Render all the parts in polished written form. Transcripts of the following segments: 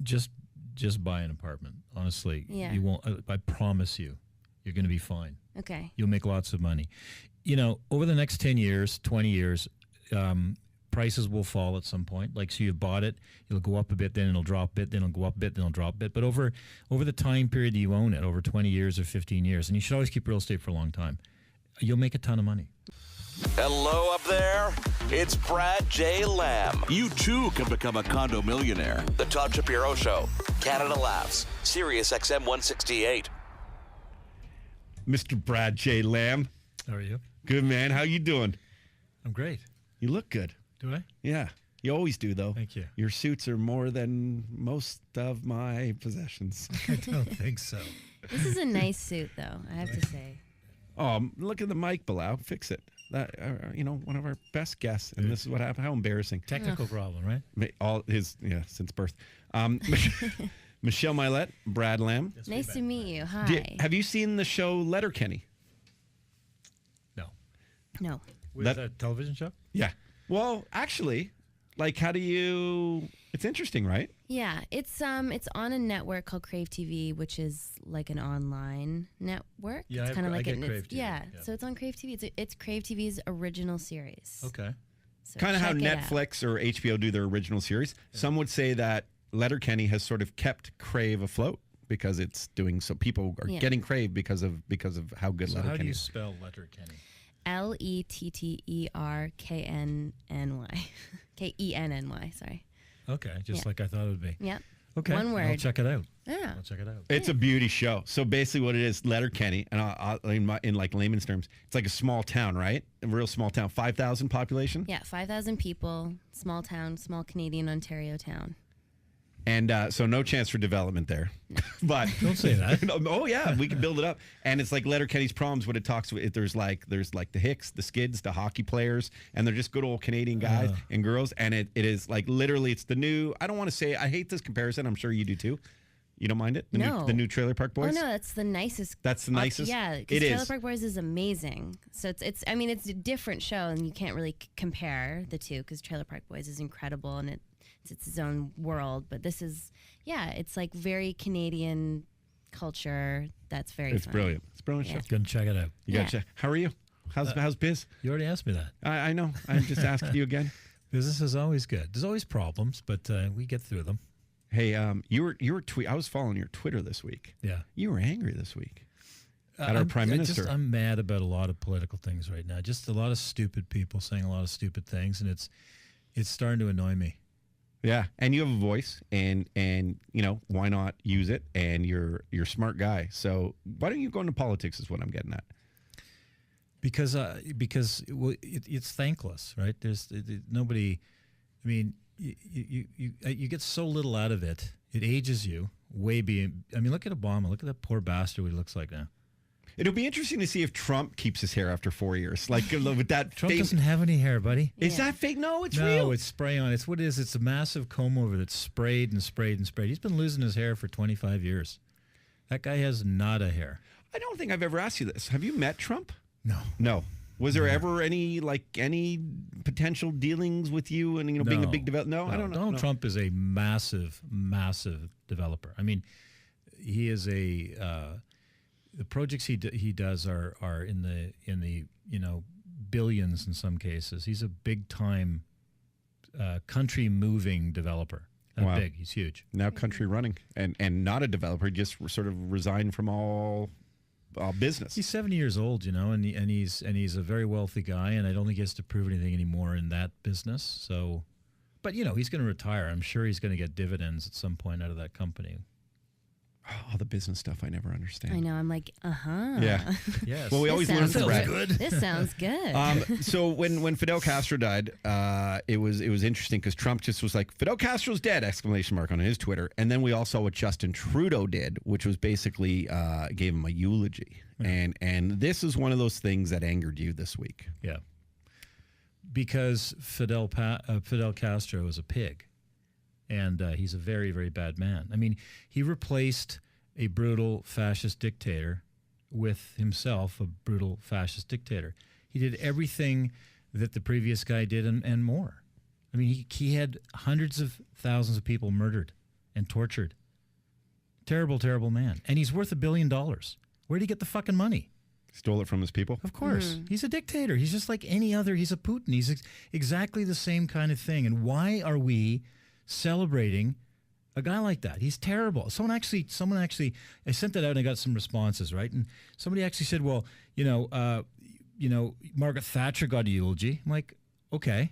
just buy an apartment. Honestly, Yeah. you won't. I promise you, you're going to be fine. Okay. You'll make lots of money. Over the next 10 years, 20 years, prices will fall at some point. Like, so you bought it, it'll go up a bit, then it'll drop a bit, then it'll go up a bit, then it'll drop a bit. But over the time period you own it, over 20 years or 15 years, and you should always keep real estate for a long time, you'll make a ton of money. Hello up there. It's Brad J. Lamb. You too can become a condo millionaire. The Todd Shapiro Show. Canada Laughs. Sirius XM 168. Mr. Brad J. Lamb. How are you? Good, man. How you doing? I'm great. You look good. Do I? Yeah. You always do, though. Thank you. Your suits are more than most of my possessions. I don't think so. This is a nice suit, though, I have to say. Oh, look at the mic, Bilal. Fix it. That, one of our best guests, and this is what happened. How embarrassing. Technical problem, right? Since birth. Michelle Milet, Brad Lamb. Nice to meet you. Hi. Have you seen the show Letterkenny? No. Was that a television show? Yeah. Well, actually, how do you? It's interesting, right? Yeah, it's on a network called Crave TV, which is like an online network. Yeah, it's kind of I like get Crave TV. Yeah, so it's on Crave TV. It's Crave TV's original series. Okay. So Kind of how check it out. Netflix or HBO do their original series. Yeah. Some would say that Letterkenny has sort of kept Crave afloat because it's doing so. People are getting Crave because of how good So Letterkenny how do you is. spell Letterkenny? Letterkenny. Kenny. Sorry. Okay, just like I thought it would be. Yep. Okay, One word. I'll check it out. Yeah. I'll check it out. It's a beauty show. So basically, what it is, Letterkenny, and in layman's terms, it's like a small town, right? A real small town, 5,000 population. Yeah, 5,000 people, small town, small Canadian Ontario town. And so no chance for development there. But Don't say that. Oh yeah, we can build it up. And it's like Letterkenny's Proms. What it talks with, there's like the Hicks, the Skids, the hockey players, and they're just good old Canadian guys and girls. And it is like literally, it's the new. I don't want to say. I hate this comparison. I'm sure you do too. You don't mind it? The new Trailer Park Boys. Oh no, that's the nicest. That's the nicest. Yeah, because Trailer Park Boys is amazing. So it's a different show, and you can't really compare the two because Trailer Park Boys is incredible and it's its own world. But this is, it's like very Canadian culture. That's very. It's fun. brilliant. It's a brilliant show. Gonna check it out. You gotta check. How are you? How's biz? You already asked me that. I know. I'm just asking you again. Business is always good. There's always problems, but we get through them. Hey, you were I was following your Twitter this week. Yeah. You were angry this week at our prime minister. I'm mad about a lot of political things right now. Just a lot of stupid people saying a lot of stupid things, and it's starting to annoy me. Yeah, and you have a voice, and why not use it? And you're a smart guy, so why don't you go into politics? Is what I'm getting at. Because it's thankless, right? There's nobody. I mean, you get so little out of it. It ages you way beyond. I mean, look at Obama. Look at that poor bastard. What he looks like now. It'll be interesting to see if Trump keeps his hair after 4 years. Like with that. Trump doesn't have any hair, buddy. Is that fake? No, it's no, real. It's spray on. It's what it is. It's a massive comb over that's sprayed and sprayed and sprayed. He's been losing his hair for 25 years. That guy has nada hair. I don't think I've ever asked you this. Have you met Trump? No. No. Was there ever any potential dealings with you and being a big developer? No, I don't know. Donald Trump is a massive, massive developer. I mean, he is the projects he does are in the billions in some cases. He's a big time country moving developer. That big. He's huge. Now country running and not a developer. He just sort of resigned from all business. He's 70 years old, and he's a very wealthy guy, and I don't think he has to prove anything anymore in that business. So, but he's going to retire. I'm sure he's going to get dividends at some point out of that company. All the business stuff I never understand. I know. I'm like, Yeah. Yes. Well, we always learn from Brad. This sounds good. So when Fidel Castro died, it was interesting because Trump just was like, Fidel Castro's dead! ! On his Twitter, and then we all saw what Justin Trudeau did, which was basically gave him a eulogy, and this is one of those things that angered you this week. Yeah. Because Fidel Castro is a pig. And he's a very, very bad man. I mean, he replaced a brutal fascist dictator with himself, a brutal fascist dictator. He did everything that the previous guy did and more. I mean, he had hundreds of thousands of people murdered and tortured. Terrible, terrible man. And he's worth $1 billion. Where'd he get the fucking money? Stole it from his people. Of course. He's a dictator. He's just like any other. He's a Putin. He's exactly the same kind of thing. And why are we celebrating a guy like that? He's terrible. Someone actually, I sent that out and I got some responses, right? And somebody actually said, well, Margaret Thatcher got a eulogy. I'm like, okay,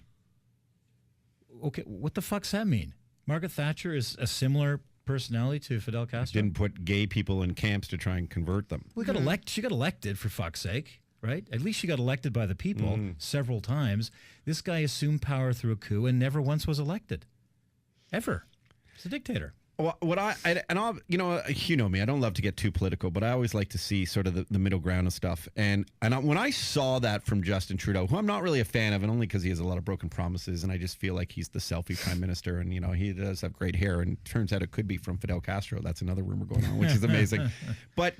what the fuck's that mean? Margaret Thatcher is a similar personality to Fidel Castro. Didn't put gay people in camps to try and convert them. We got she got elected, for fuck's sake, right? At least she got elected by the people several times. This guy assumed power through a coup and never once was elected. Ever. He's a dictator. Well, I'll, you know me, I don't love to get too political, but I always like to see sort of the middle ground of stuff. And when I saw that from Justin Trudeau, who I'm not really a fan of, and only because he has a lot of broken promises, and I just feel like he's the selfie prime minister, and he does have great hair, and turns out it could be from Fidel Castro. That's another rumor going on, which is amazing. But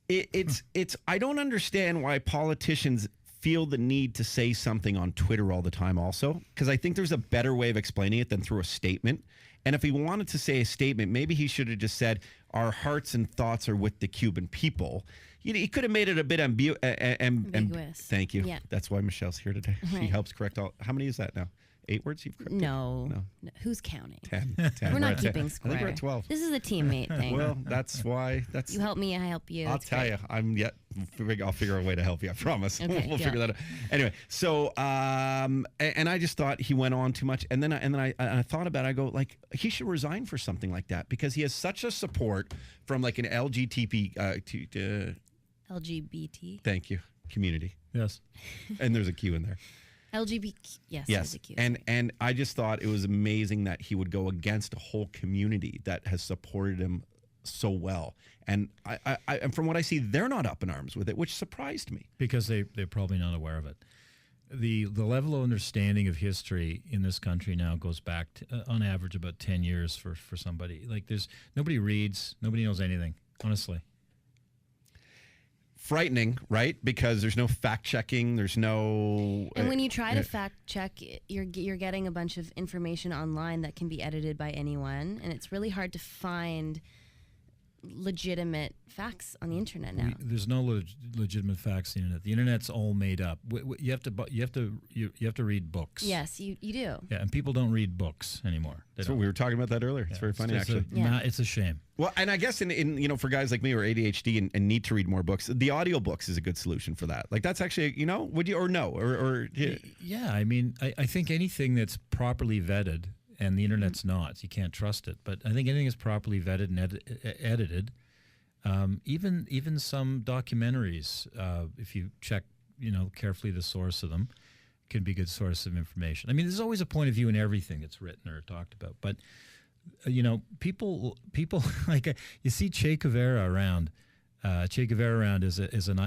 it's I don't understand why politicians feel the need to say something on Twitter all the time also, because I think there's a better way of explaining it than through a statement. And if he wanted to say a statement, maybe he should have just said, our hearts and thoughts are with the Cuban people. He could have made it a bit ambiguous. Thank you. Yeah. That's why Michelle's here today. Right. She helps correct all. How many is that now? 8 words you've corrected? No. Who's counting? 10. We're not at 10. keeping score. I think we're at 12. This is a teammate thing. Well, that's why. You help me, I help you. I'll It's tell great. you. I'll figure a way to help you. I promise. Okay, we'll yeah. figure that out. Anyway, so and I just thought he went on too much, and then I thought about it. I go, like, he should resign for something like that, because he has such a support from like an LGBT. thank you, community, Yes. and there's a Q in there. LGBT. Yes. Yes, LGBTQ, and I just thought it was amazing that he would go against a whole community that has supported him so well. And and from what I see, they're not up in arms with it, which surprised me. Because they're probably not aware of it. The level of understanding of history in this country now goes back to, on average, about 10 years for somebody. Like, nobody reads, nobody knows anything, honestly. Frightening, right? Because there's no fact checking. There's no. And when you try to fact check, you're getting a bunch of information online that can be edited by anyone, and it's really hard to find legitimate facts on the internet now. There's no legitimate facts on the internet. The internet's all made up. You have to read books. Yes, you do. Yeah, and people don't read books anymore. They So don't. we were talking about that earlier. It's very funny, actually. It's a shame. Well, and I guess in for guys like me who are ADHD and need to read more books, the audiobooks is a good solution for that. Like, that's actually, would you, or no, or yeah. Yeah, I mean, I think anything that's properly vetted, and the internet's not, you can't trust it. But I think anything is properly vetted and edited. Even some documentaries, if you check, carefully the source of them, can be a good source of information. I mean, there's always a point of view in everything that's written or talked about. But people like you see Che Guevara around. Che Guevara around as an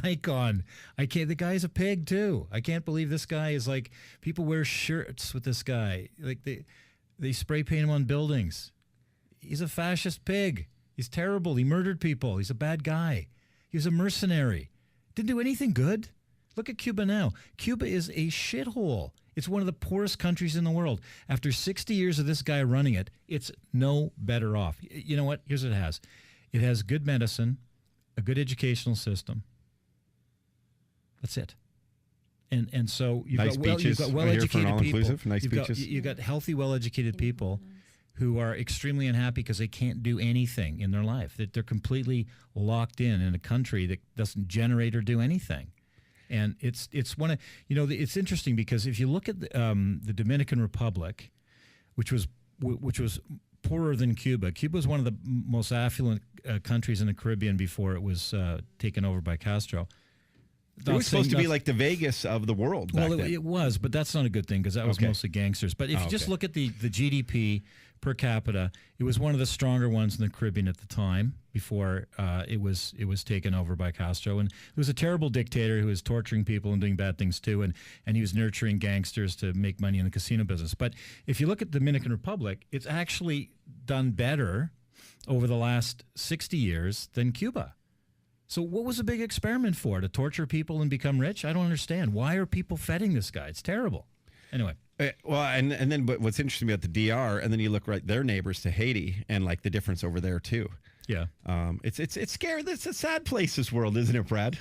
icon. The guy's a pig too. I can't believe this guy is like, people wear shirts with this guy. Like they spray paint him on buildings. He's a fascist pig. He's terrible. He murdered people. He's a bad guy. He was a mercenary. Didn't do anything good. Look at Cuba now. Cuba is a shithole. It's one of the poorest countries in the world. After 60 years of this guy running it, it's no better off. You know what? Here's what it has. It has good medicine, a good educational system. That's it. And so you've Nice got beaches. well-educated people. Nice beaches. You've got healthy, well-educated people who are extremely unhappy because they can't do anything in their life. That they're completely locked in a country that doesn't generate or do anything. And it's one of, it's interesting because if you look at the Dominican Republic, which was poorer than Cuba. Cuba was one of the most affluent countries in the Caribbean before it was taken over by Castro. It was supposed to be like the Vegas of the world back then. It was, but that's not a good thing because that was mostly gangsters. But if you just look at the GDP per capita, it was one of the stronger ones in the Caribbean at the time before it was taken over by Castro. And it was a terrible dictator who was torturing people and doing bad things too. And he was nurturing gangsters to make money in the casino business. But if you look at the Dominican Republic, it's actually done better over the last 60 years than Cuba. So what was the big experiment for? To torture people and become rich? I don't understand. Why are people feting this guy? It's terrible. Anyway. Well, and then but what's interesting about the DR, and then you look right their neighbors to Haiti, and like the difference over there too. Yeah. It's scary. It's a sad place, this world, isn't it, Brad?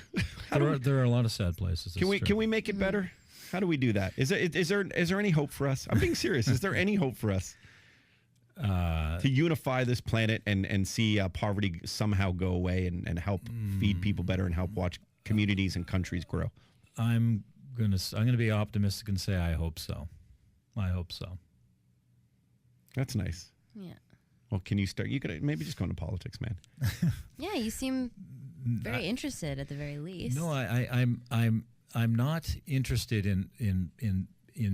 There are a lot of sad places. Can we make it better? How do we do that? Is there any hope for us? I'm being serious. Is there any hope for us to unify this planet and see poverty somehow go away and help feed people better and help watch communities and countries grow? I'm gonna be optimistic and say I hope so. I hope so. That's nice. Yeah. Well, can you start? You could maybe just go into politics, man. Yeah, you seem very interested at the very least. No, I'm not interested in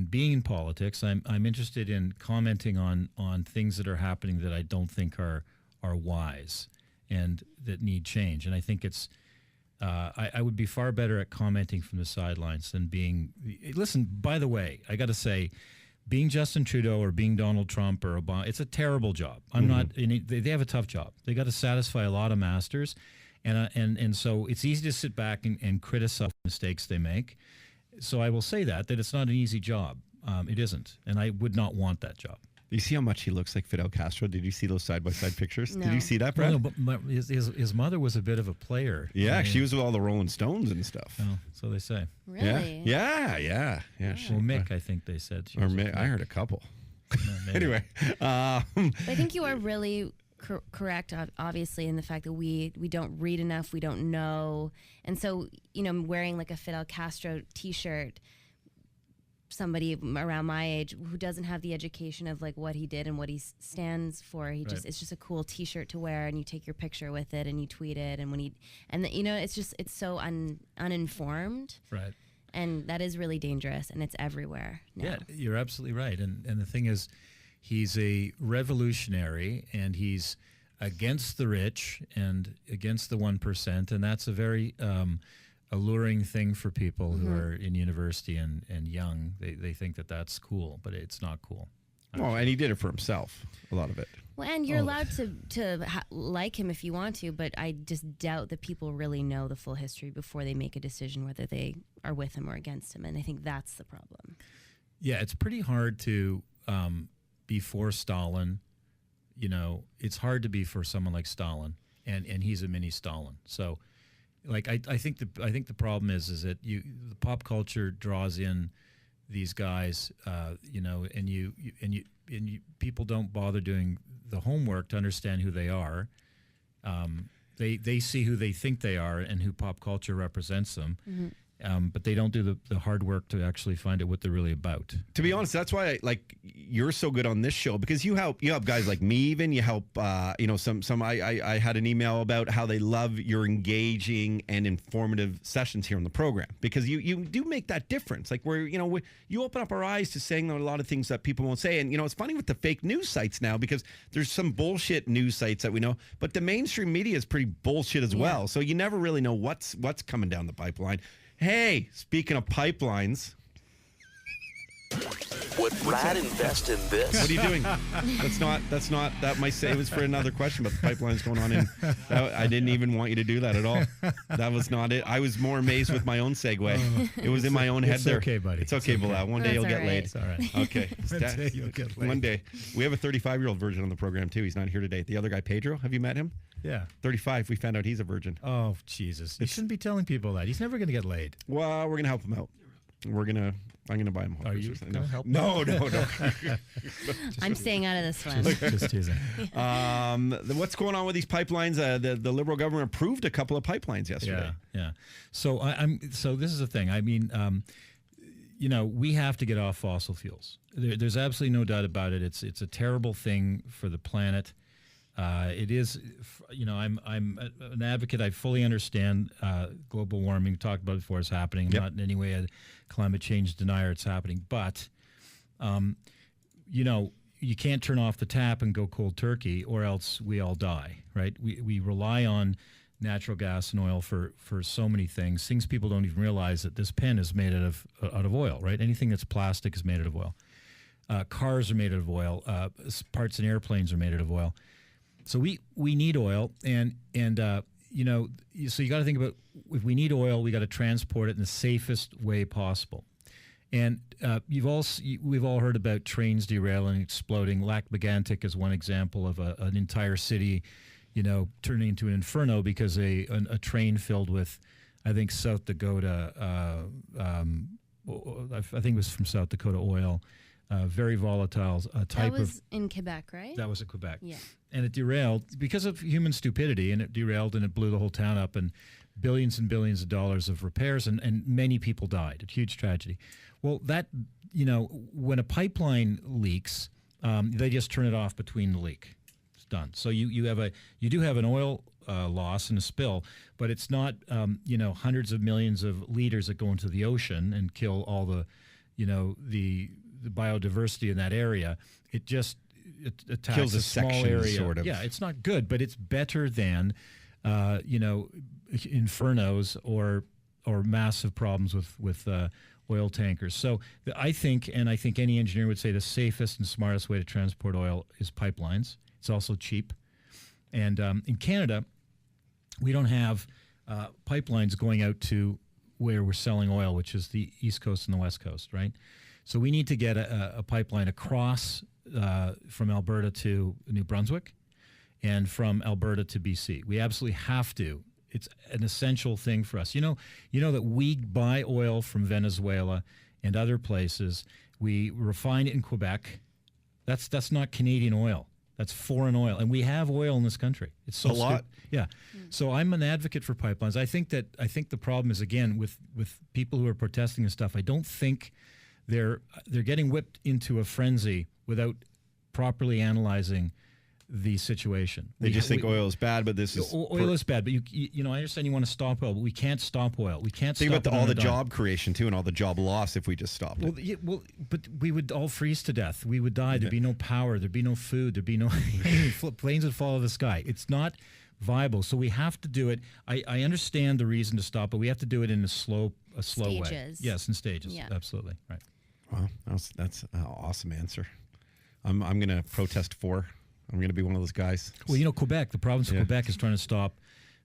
being in politics. I'm interested in commenting on things that are happening that I don't think are wise and that need change. And I think it's I would be far better at commenting from the sidelines than being. Listen, by the way, I got to say, being Justin Trudeau or being Donald Trump or Obama, it's a terrible job. I'm not. They have a tough job. They got to satisfy a lot of masters, and so it's easy to sit back and criticize mistakes they make. So I will say that it's not an easy job. It isn't, and I would not want that job. You see how much he looks like Fidel Castro? Did you see those side-by-side pictures? No. Did you see that, Brad? No, but his mother was a bit of a player. Yeah, I mean, she was with all the Rolling Stones and stuff. Oh, so they say. Really? Yeah. Well, Mick, I think they said. She Or was Mick, I heard a couple. maybe. Anyway, I think you are really correct, obviously, in the fact that we don't read enough, we don't know. And so, wearing like a Fidel Castro T-shirt, somebody around my age who doesn't have the education of like what he did and what he stands for, it's just a cool T-shirt to wear, and you take your picture with it and you tweet it, and it's so uninformed, Right. and that is really dangerous, and it's everywhere now. Yeah, you're absolutely right. And the thing is, he's a revolutionary, and he's against the rich and against the 1%, and that's a very alluring thing for people who are in university and young. They think that that's cool, but it's not cool. well, and he did it for himself, a lot of it. Well, and you're allowed to like him if you want to, but I just doubt that people really know the full history before they make a decision whether they are with him or against him, and I think that's the problem. Yeah, it's pretty hard to be for Stalin. It's hard to be for someone like Stalin, and he's a mini Stalin. So, like, I think the problem is that the pop culture draws in these guys, and you people don't bother doing the homework to understand who they are. They see who they think they are and who pop culture represents them. But they don't do the hard work to actually find out what they're really about. To be honest, that's why you're so good on this show, because you help guys like me. Even you help some. I had an email about how they love your engaging and informative sessions here on the program, because you do make that difference. Like you open up our eyes to saying a lot of things that people won't say. And it's funny with the fake news sites now, because there's some bullshit news sites that we know, but the mainstream media is pretty bullshit as well. So you never really know what's coming down the pipeline. Hey, speaking of pipelines. Would Brad invest in this? What are you doing? That might say it was for another question, but the pipeline's going on in. I didn't even want you to do that at all. That was not it. I was more amazed with my own segue. It was in my own head there. It's okay, buddy. It's okay, Bilal. One day That's you'll get all right. laid. It's all right. Okay. One day you'll get laid. One day. We have a 35-year-old virgin on the program, too. He's not here today. The other guy, Pedro, have you met him? Yeah. 35. We found out he's a virgin. Oh, Jesus. You shouldn't be telling people that. He's never going to get laid. Well, we're going to help him out. I'm going to buy him hookers. Are you or something. gonna help No. I'm staying out of this one. Just teasing. What's going on with these pipelines? The Liberal government approved a couple of pipelines yesterday. Yeah. So So this is the thing. I mean, we have to get off fossil fuels. There's absolutely no doubt about it. It's a terrible thing for the planet. It is, I'm an advocate. I fully understand global warming. We talked about it before. It's happening. I'm not in any way a climate change denier. It's happening. But, you can't turn off the tap and go cold turkey, or else we all die, right? We rely on natural gas and oil for so many things. Things people don't even realize, that this pen is made out of oil, right? Anything that's plastic is made out of oil. Cars are made out of oil. Parts in airplanes are made out of oil. So we need oil, and so you got to think about, if we need oil, we got to transport it in the safest way possible. And we've all heard about trains derailing, exploding. Lac Megantic is one example of an entire city, turning into an inferno because a train filled with, I think, South Dakota. I think it was from South Dakota oil. Very volatile type of. That was in Quebec, right? That was in Quebec. Yeah. And it derailed because of human stupidity, and it derailed and it blew the whole town up, and billions and billions of dollars of repairs, and many people died. A huge tragedy. Well, when a pipeline leaks, they just turn it off between the leak. It's done. So you do have an oil loss and a spill, but it's not hundreds of millions of liters that go into the ocean and kill all the biodiversity in that area. It just attacks Kills a small section, area. sort of. Yeah, it's not good, but it's better than infernos or massive problems with oil tankers. So I think any engineer would say the safest and smartest way to transport oil is pipelines. It's also cheap. And in Canada, we don't have pipelines going out to where we're selling oil, which is the East Coast and the West Coast, right? So we need to get a pipeline across from Alberta to New Brunswick and from Alberta to BC. We absolutely have to. It's an essential thing for us. You know that we buy oil from Venezuela and other places. We refine it in Quebec. That's not Canadian oil. That's foreign oil, and we have oil in this country. It's so a lot. Yeah. So I'm an advocate for pipelines. I think the problem is, again, with people who are protesting and stuff. I don't think they're getting whipped into a frenzy without properly analyzing the situation. They just think oil is bad, but this is oil is bad. But I understand you want to stop oil, but we can't stop oil. We can't think stop about it all on the a dime. job creation too, and all the job loss if we just stopped it. But we would all freeze to death. We would die. There'd be no power. There'd be no food. There'd be no planes would fall out of the sky. It's not viable. So we have to do it. I understand the reason to stop, but we have to do it in a slow way. Stages. Yes, in stages. Yeah. Absolutely. Right. Wow, that's an awesome answer. I'm going to protest for. I'm going to be one of those guys. Well, Quebec, the province of Quebec is trying to stop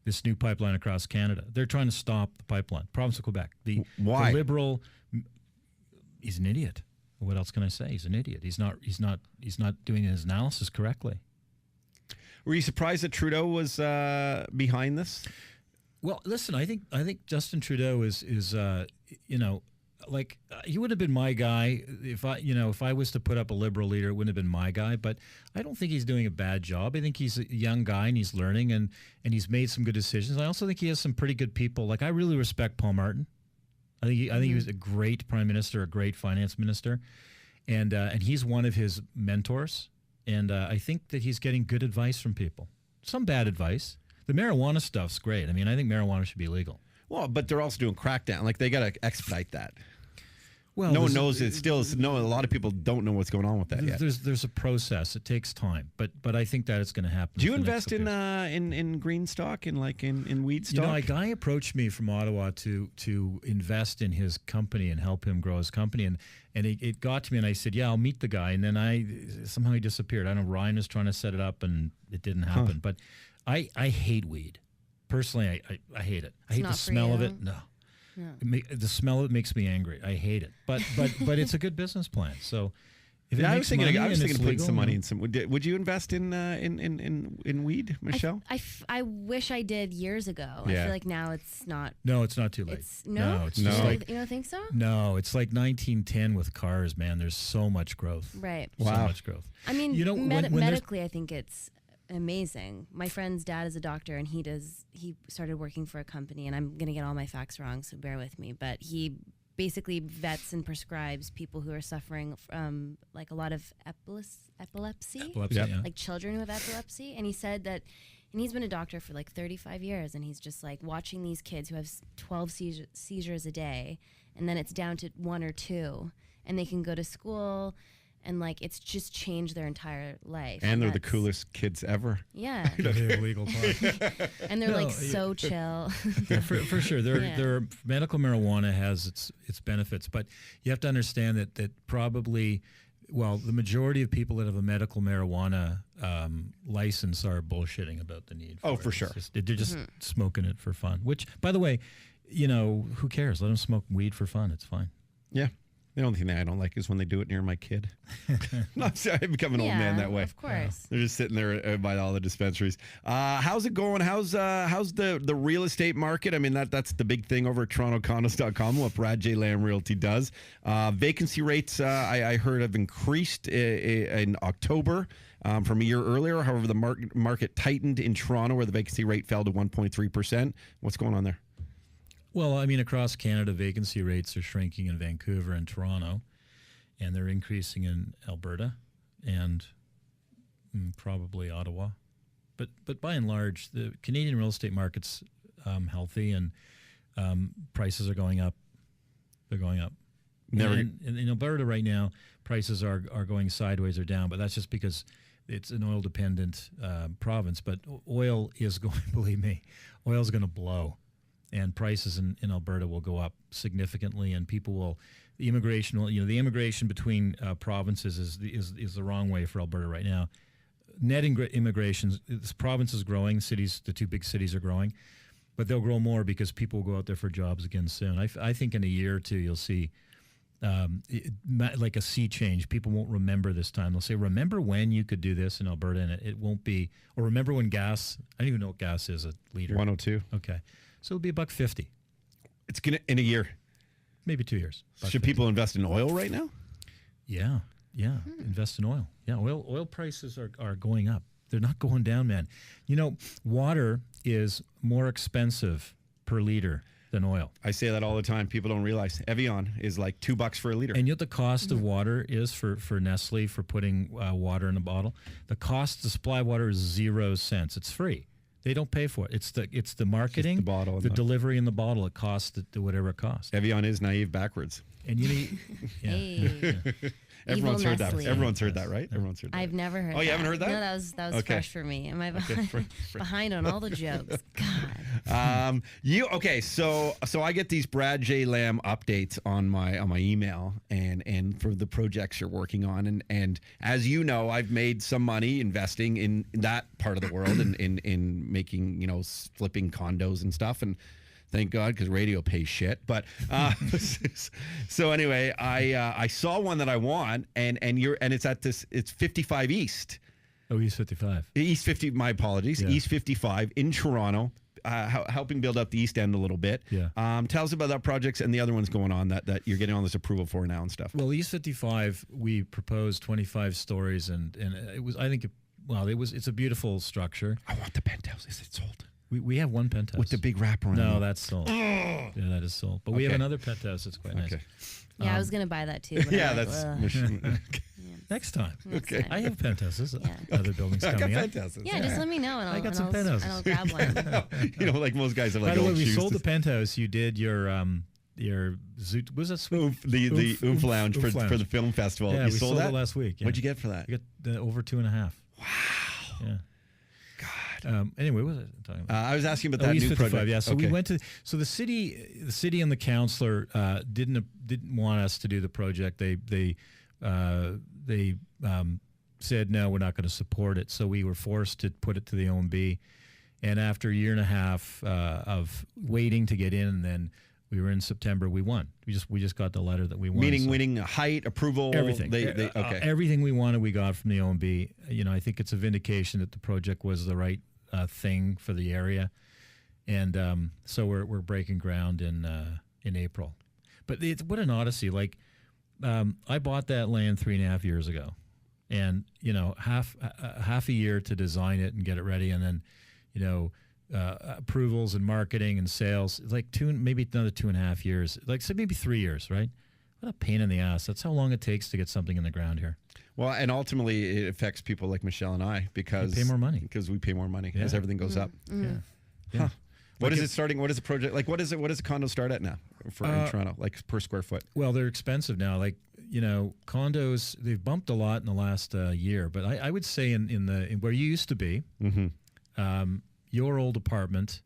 this new pipeline across Canada. They're trying to stop the pipeline. Province of Quebec. Why? The Liberal, he's an idiot. What else can I say? He's an idiot. He's not doing his analysis correctly. Were you surprised that Trudeau was behind this? Well, listen, I think Justin Trudeau is he would have been my guy if I was to put up a Liberal leader. It wouldn't have been my guy, but I don't think he's doing a bad job. I think he's a young guy and he's learning and he's made some good decisions. I also think he has some pretty good people. Like, I really respect Paul Martin. I think he was a great prime minister, a great finance minister, and he's one of his mentors. And I think that he's getting good advice from people. Some bad advice. The marijuana stuff's great. I mean, I think marijuana should be legal. Well, but they're also doing crackdown. Like, they got to expedite that. Well, no one knows it. Still, a lot of people don't know what's going on with that yet. There's a process. It takes time, but I think that it's going to happen. Do you invest in green stock and in weed stock? A guy approached me from Ottawa to invest in his company and help him grow his company, and it got to me, and I said, yeah, I'll meet the guy, and then somehow he disappeared. I don't know, Ryan was trying to set it up, and it didn't happen. But I hate weed. Personally, I hate it. I hate the smell of it. No. The smell of it makes me angry. I hate it. But it's a good business plan. So if I was thinking of putting legal, some money in some. Would you invest in weed, Michelle? I wish I did years ago. Yeah. I feel like now it's not. No, it's not too late. It's just like, you don't think so? No, it's like 1910 with cars, man. There's so much growth. Right. So much growth. I mean, when medically, I think it's amazing. My friend's dad is a doctor, and he started working for a company, and I'm gonna get all my facts wrong, so bear with me, but he basically vets and prescribes people who are suffering from like a lot of epilepsy, yeah. like children who have epilepsy. And he said that, and he's been a doctor for like 35 years, and he's just like watching these kids who have 12 seizures a day, and then it's down to 1 or 2, and they can go to school. And like, it's just changed their entire life. And they're the coolest kids ever. Yeah. Legal pot. And they're so chill. Yeah, for sure. Medical marijuana has its benefits, but you have to understand that probably, the majority of people that have a medical marijuana license are bullshitting about the need. For sure. They're just smoking it for fun. Which, by the way, who cares? Let them smoke weed for fun. It's fine. Yeah. The only thing that I don't like is when they do it near my kid. No, I'm sorry, I've become an old man that way. Of course. They're just sitting there by all the dispensaries. How's it going? How's the real estate market? I mean, that's the big thing over at TorontoCondos.com, what Brad J. Lamb Realty does. Vacancy rates, I heard, have increased in October from a year earlier. However, the market tightened in Toronto, where the vacancy rate fell to 1.3%. What's going on there? Well, I mean, across Canada, vacancy rates are shrinking in Vancouver and Toronto, and they're increasing in Alberta and probably Ottawa. But by and large, the Canadian real estate market's healthy, and prices are going up. They're going up. In Alberta right now, prices are going sideways or down, but that's just because it's an oil-dependent province. But oil is going, believe me, oil is going to blow. And prices in Alberta will go up significantly, and people will, the immigration between provinces is the wrong way for Alberta right now. Net immigration, this province is growing, the two big cities are growing, but they'll grow more because people will go out there for jobs again soon. I think in a year or two you'll see like a sea change. People won't remember this time. They'll say, remember when you could do this in Alberta, and it won't be, or remember when gas, I don't even know what gas is, a liter. 102. Okay. So it'll be $1.50. It's gonna in a year. Maybe 2 years. Should people invest in oil right now? Yeah. Invest in oil. Yeah, oil prices are going up. They're not going down, man. You know, water is more expensive per liter than oil. I say that all the time. People don't realize Evian is like $2 for a liter. And you know what the cost of water is for Nestle for putting water in a bottle? The cost to supply water is 0 cents. It's free. They don't pay for it. It's the marketing, the bottle, the delivery in the bottle. It costs whatever it costs. Evian is naive backwards. And you need, Hey. Everyone's heard that. Nestle. Everyone's heard that, right? Everyone's heard that. I've never heard that. Oh, you haven't heard that? No, that was Okay. fresh for me. Am I behind on all the jokes? God. So I get these Brad J. Lamb updates on my email and for the projects you're working on, and as you know, I've made some money investing in that part of the world and in making, flipping condos and stuff, and thank God, because radio pays shit. But so anyway, I saw one that I want, and it's 55 East. Oh, East 55. East 50. My apologies. Yeah. East 55 in Toronto, helping build up the East End a little bit. Yeah. Tell us about that projects and the other ones going on that you're getting all this approval for now and stuff. Well, East 55, we proposed 25 stories, and it was, I think, it's a beautiful structure. I want the penthouse. Is it sold? We have one penthouse With the big wrap around. No, that's sold. Yeah, that is sold. But we have Okay. another penthouse that's quite nice. Okay. Yeah, I was gonna buy that too. But Yeah, I'm like, that's ugh. machine. Next time. Next Okay. time. I have penthouses. Other buildings I got coming up. penthouses. Yeah, just let me know and I'll, I got and some I'll, penthouses. and I'll grab one. Like most guys have By like the way, old we shoes. sold the penthouse. You did your Zoot. Was that sweet? the Oomph Lounge for Lounge. the film festival. Yeah, you we sold sold that it last week. Yeah. What'd you get for that? I got over 2.5. Wow. Yeah. God. Anyway, what was I talking about? I was asking about that East new 55, project. yeah. So Okay. we went to the city and the councillor didn't want us to do the project. They said no, we're not going to support it. So we were forced to put it to the OMB. And after a year and a half of waiting to get in, and then we were in September, we won. We just got the letter that we won. Meaning So winning height, approval, everything. Okay. Everything we wanted, we got from the OMB. I think it's a vindication that the project was the right thing for the area, and so we're breaking ground in April. But what an odyssey! Like I bought that land 3.5 years ago, and half a year to design it and get it ready, and then approvals and marketing and sales, like maybe another 2.5 years, like so maybe 3 years, right? What a pain in the ass. That's how long it takes to get something in the ground here. Well, and ultimately it affects people like Michelle and I because We pay more money. Because we pay more money as Yeah. everything goes up. Yeah. Huh. What is it starting? What is the project like? What does a condo start at now for in Toronto, like per square foot? Well, they're expensive now. Like condos, they've bumped a lot in the last year. But I would say in where you used to be, your old apartment.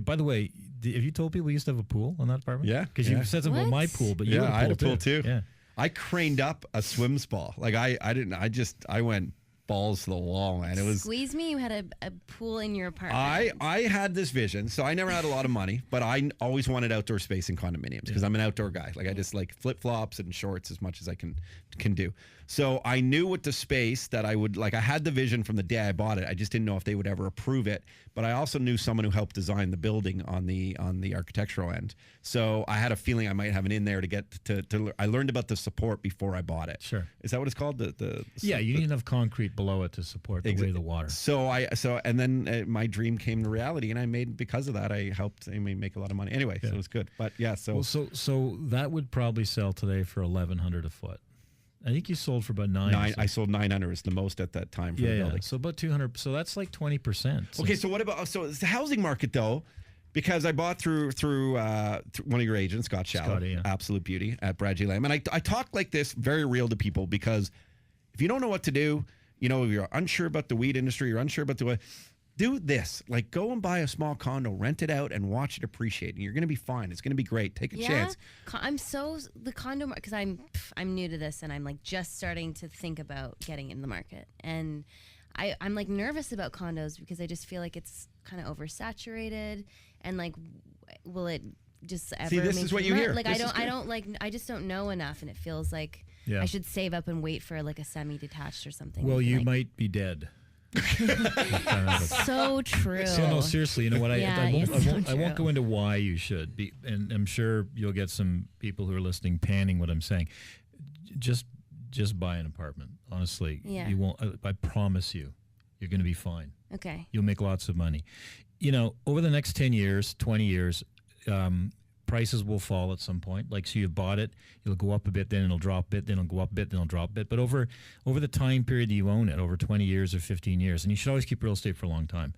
By the way, have you told people you used to have a pool on that apartment? Yeah, because yeah. you said something about my What? pool, but you Yeah, I had a pool too. Yeah. I craned up a swim spa. Like I didn't. I went balls to the wall, man. It was. Squeeze me. You had a pool in your apartment. I had this vision, so I never had a lot of money, but I always wanted outdoor space in condominiums because I'm an outdoor guy. Like I just like flip flops and shorts as much as I can do. So I knew with the space that I would like. I had the vision from the day I bought it. I just didn't know if they would ever approve it. But I also knew someone who helped design the building on the architectural end. So I had a feeling I might have an in there to get to. I learned about the support before I bought it. Sure. Is that what it's called? Yeah, you need enough concrete below it to support the weight of the water. And then my dream came to reality, and I made because of that I helped make a lot of money. Anyway, so it was good. But yeah, so that would probably sell today for $1,100 a foot. I think you sold for about nine. I sold 900 is the most at that time for the building. So about 200. So that's like 20%. Okay, so what about it's the housing market though? Because I bought through one of your agents, Scott Shallow, Scotty, yeah. Absolute Beauty at Brad J. Lamb. And I talk like this very real to people because if you don't know what to do, you're unsure about the weed industry, you're unsure about do this. Like go and buy a small condo, rent it out, and watch it appreciate. And you're going to be fine. It's going to be great. Take a chance. I'm the condo market because I'm new to this and I'm like just starting to think about getting in the market. And I'm like nervous about condos because I just feel like it's kind of oversaturated and like will it just ever? See, this make is what me you rent? hear. Like I just don't know enough, and it feels like I should save up and wait for like a semi-detached or something. Well, you might be dead. So true. So no, seriously, you know what? I won't go true. into why you should be, and I'm sure you'll get some people who are listening panning what I'm saying. Just buy an apartment. Honestly, you won't. I promise you, you're going to be fine. Okay. You'll make lots of money. Over the next 10 years, 20 years, prices will fall at some point. Like, so you bought it, it'll go up a bit, then it'll drop a bit, then it'll go up a bit, then it'll drop a bit. But over the time period that you own it, over 20 years or 15 years, and you should always keep real estate for a long time,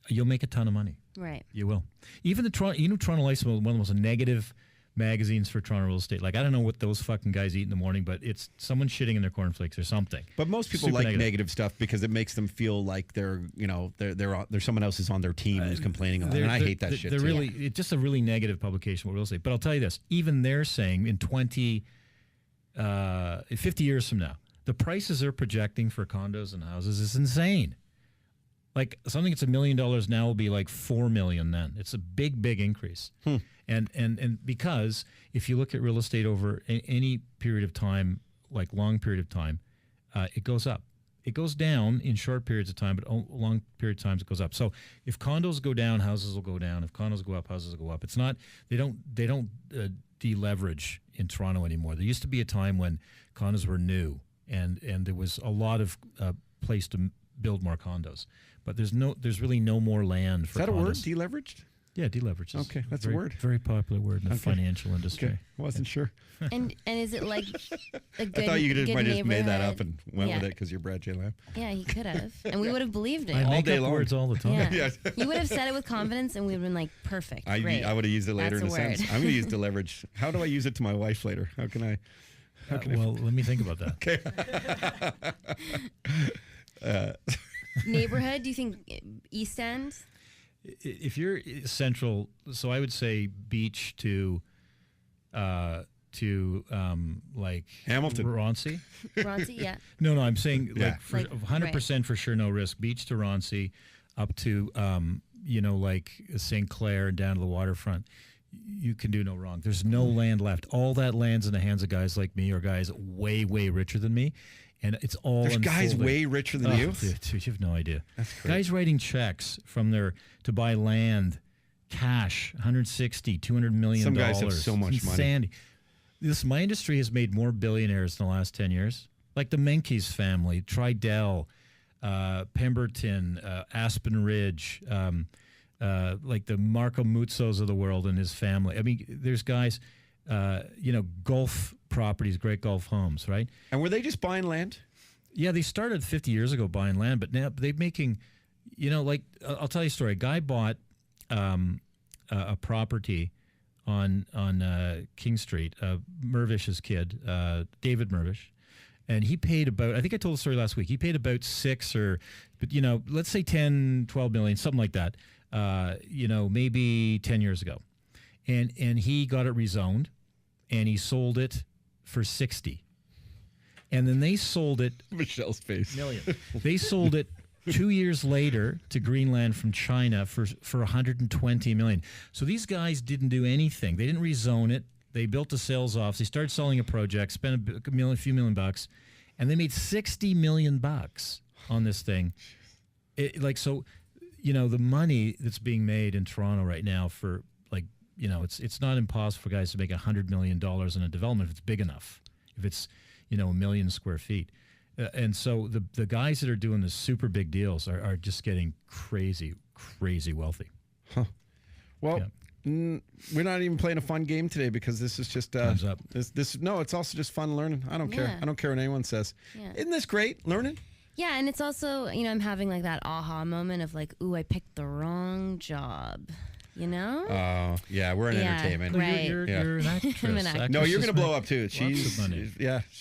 you'll make a ton of money. Right. You will. Even Toronto Life's one of the most negative magazines for Toronto real estate. Like, I don't know what those fucking guys eat in the morning, but it's someone shitting in their cornflakes or something. But most people Super like negative stuff because it makes them feel like there's someone else is on their team who's complaining about it. And I hate that shit. It's just a really negative publication with real estate. But I'll tell you this, even they're saying in 50 years from now, the prices they're projecting for condos and houses is insane. Like something that's $1 million now will be like $4 million then. It's a big increase. And because if you look at real estate over any period of time, like long period of time, it goes up. It goes down in short periods of time, but long period of times it goes up. So if condos go down, houses will go down. If condos go up, houses will go up. It's not, they don't deleverage in Toronto anymore. There used to be a time when condos were new and there was a lot of place to build more condos. But there's really no more land for condos. Is that a word, deleveraged? Yeah, deleverage. Okay, that's a word. Very popular word in the financial industry. Okay, wasn't sure. And is it like a good I thought you might have just made that up neighborhood? and went with it because you're Brad J. Lamb. Yeah, he could have, and we would have believed it. I All make day up long. words all the time. Yeah. Yes. You would have said it with confidence, and we would have been like, perfect. Great. I would have used it later That's in a a word. sense. I'm going to use deleverage. How do I use it to my wife later? How can I? Well, let me think about that. Neighborhood? Do you think East End? If you're central, so I would say beach to like Hamilton. Roncy. Roncy? Yeah. No, I'm saying Yeah. like for Like, 100% for sure, no risk. Beach to Roncy, up to like St. Clair and down to the waterfront. You can do no wrong. There's no land left. All that land's in the hands of guys like me or guys way richer than me. And it's all There's guys unfolding. way richer than you. Dude, you have no idea. That's crazy. Guys writing checks from to buy land, cash, 160, 200 million. Some guys have so much money. Insanity. My industry has made more billionaires in the last 10 years. Like the Menkes family, Tridel, Pemberton, Aspen Ridge, like the Marco Muzzos of the world and his family. I mean, there's guys, golf properties, great golf homes, right? And were they just buying land? Yeah, they started 50 years ago buying land, but now they're making, I'll tell you a story. A guy bought a property on King Street, Mirvish's kid, David Mirvish, and he paid about, I think I told the story last week, he paid about let's say 10, 12 million, something like that, maybe 10 years ago. And he got it rezoned, and he sold it for 60. and then they sold it. Michelle's face. They sold it 2 years later to Greenland from China for 120 million. So these guys didn't do anything. They didn't rezone it. They built a sales office. They started selling a project, spent a few million bucks, and they made $60 million on this thing. So, the money that's being made in Toronto right now for it's not impossible for guys to make $100 million in a development if it's big enough, if it's, 1 million square feet. And so the guys that are doing the super big deals are just getting crazy, crazy wealthy. Huh. Well, we're not even playing a fun game today because this is just Time's up. No, it's also just fun learning. I don't care. I don't care what anyone says. Yeah. Isn't this great learning? Yeah, and it's also, I'm having like that aha moment of like, ooh, I picked the wrong job. Oh, yeah, we're in entertainment. Right. You're an actress. I'm an actress. No, you're going to Actresses blow up too. lots of money.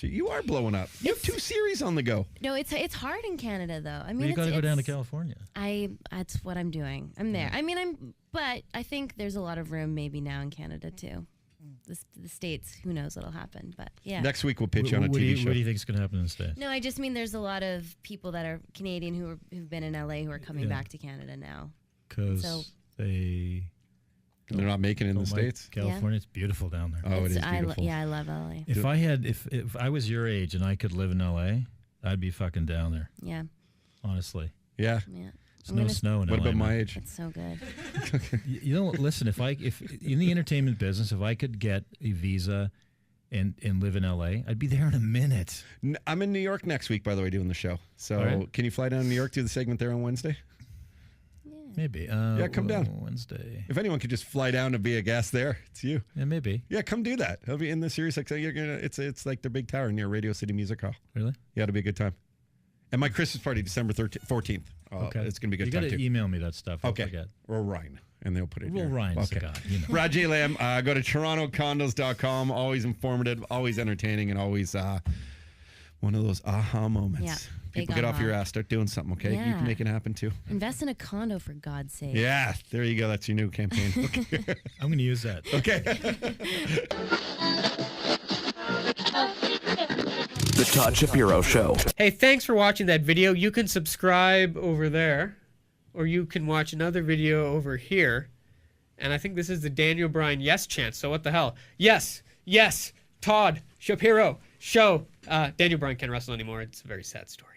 You are blowing up. You have 2 series on the go. No, it's hard in Canada though. I mean, You got to go down to California. That's what I'm doing. I'm there. I mean, but I think there's a lot of room maybe now in Canada too. The States, who knows what'll happen, but yeah. Next week we'll pitch you on a TV show. What do you think is going to happen in the States? No, I just mean there's a lot of people that are Canadian who've been in LA who are coming back to Canada now. Because they're not making it in the don't like States. California, it's beautiful down there. Oh, it is beautiful. I love LA. If I was your age and I could live in LA, I'd be fucking down there. Yeah, Honestly. Yeah. yeah. There's no snow in What LA. about my man. age? It's so good. Listen, if in the entertainment business, if I could get a visa and live in LA, I'd be there in a minute. I'm in New York next week, by the way, doing the show. So right. Can you fly down to New York, do the segment there on Wednesday? Maybe. Come down. Wednesday. If anyone could just fly down to be a guest there, it's you. Yeah, maybe. Yeah, come do that. It'll be in the Sirius XM. It's like their big tower near Radio City Music Hall. Really? Yeah, it'll be a good time. And my Christmas party, December 14th. Okay. It's going to be a good you time, got to too. email me that stuff. I'll Okay. forget. Or Ryan. And they'll put it Well, here. Ryan's the guy. Brad J. Lamb, go to TorontoCondos.com. Always informative, always entertaining, and always one of those aha moments. Yeah, People big get off aha. your ass, start doing something, okay? You Yeah. can make it happen, too. Invest in a condo for God's sake. Yeah, there you go. That's your new campaign. Okay. I'm going to use that. Okay. The Todd Shapiro Show. Hey, thanks for watching that video. You can subscribe over there, or you can watch another video over here. And I think this is the Daniel Bryan yes chant. So what the hell? Yes, Todd Shapiro Show. Daniel Bryan can't wrestle anymore. It's a very sad story.